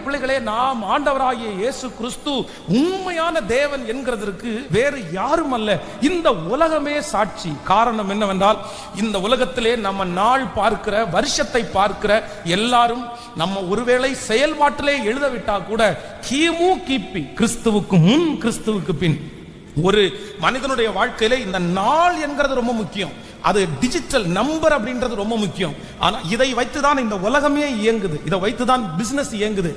பிள்ளைகளே, நாம் ஆண்டவராகிய இயேசு கிறிஸ்து உண்மையான தேவன் என்கிறதற்கு வேறு யாரும் அல்ல, இந்த உலகமே சாட்சி. காரணம் என்னவென்றால், இந்த உலகத்திலே நம்ம நாள் பார்க்கிற, வருஷத்தை பார்க்கிற எல்லாரும் நம்ம ஒருவேளை செயல்பாட்டிலே எழுதவிட்டா கூட கிமு கிபி, கிறிஸ்துவுக்கு முன் கிறிஸ்துவுக்கு பின், ஒரு மனிதனுடைய வாழ்க்கையில இந்த நாள் என்கிறது ரொம்ப முக்கியம். அது டிஜிட்டல் நம்பர் அப்படின்றது ரொம்ப முக்கியம். ஆனா இதை வைத்துதான் இந்த உலகமே இயங்குது, இதை வைத்துதான் பிசினஸ் இயங்குது,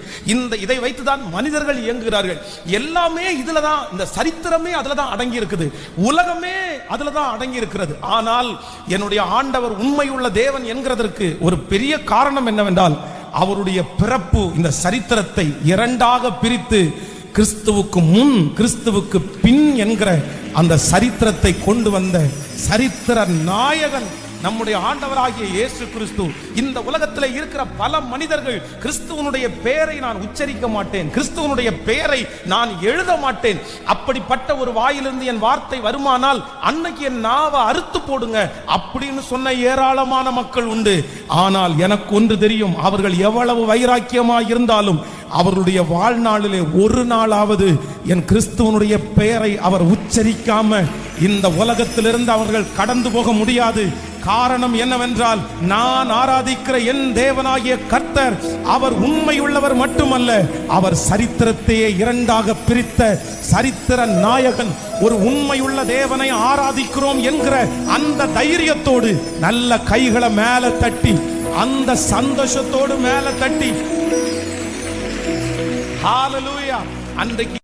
இதை வைத்துதான் மனிதர்கள் இயங்குகிறார்கள். எல்லாமே இதுலதான், இந்த சரித்திரமே அதுலதான் அடங்கி இருக்குது, உலகமே அதுலதான் அடங்கி இருக்கிறது. ஆனால் என்னுடைய ஆண்டவர் உண்மையுள்ள தேவன் என்கிறதற்கு ஒரு பெரிய காரணம் என்னவென்றால், அவருடைய பிறப்பு இந்த சரித்திரத்தை இரண்டாக பிரித்து கிறிஸ்துவுக்கு முன் கிறிஸ்துவுக்கு பின் என்கிற அந்த சரித்திரத்தை கொண்டு வந்த சரித்திர நாயகன் நம்முடைய ஆண்டவராகிய இயேசு கிறிஸ்து. இந்த உலகத்தில் இருக்கிற பல மனிதர்கள் கிறிஸ்துவனுடைய பெயரை நான் உச்சரிக்க மாட்டேன், கிறிஸ்துவனுடைய பெயரை நான் எழுத மாட்டேன், அப்படிப்பட்ட ஒரு வாயிலிருந்து என் வார்த்தை வருமானால் அன்னைக்கு என் நாவை அறுத்து போடுங்க அப்படின்னு சொன்ன ஏராளமான மக்கள் உண்டு. ஆனால் எனக்கு ஒன்று தெரியும், அவர்கள் எவ்வளவு வைராக்கியமாய் இருந்தாலும் அவருடைய வாழ்நாளிலே ஒரு நாளாவது என் கிறிஸ்துவனுடைய பெயரை அவர் உச்சரிக்காம இந்த உலகத்திலிருந்து அவர்கள் கடந்து போக முடியாது. காரணம் என்னவென்றால், நான் ஆராதிக்கிற என் தேவனாகிய கர்த்தர் அவர் உண்மையுள்ளவர் மட்டுமல்ல, அவர் சரித்திரத்தையே இரண்டாக பிரித்த சரித்திர நாயகன். ஒரு உண்மையுள்ள தேவனை ஆராதிக்கிறோம் என்கிற அந்த தைரியத்தோடு நல்ல கைகளை மேல தட்டி, அந்த சந்தோஷத்தோடு மேல தட்டி, ஹalleluya, அன்றைக்கு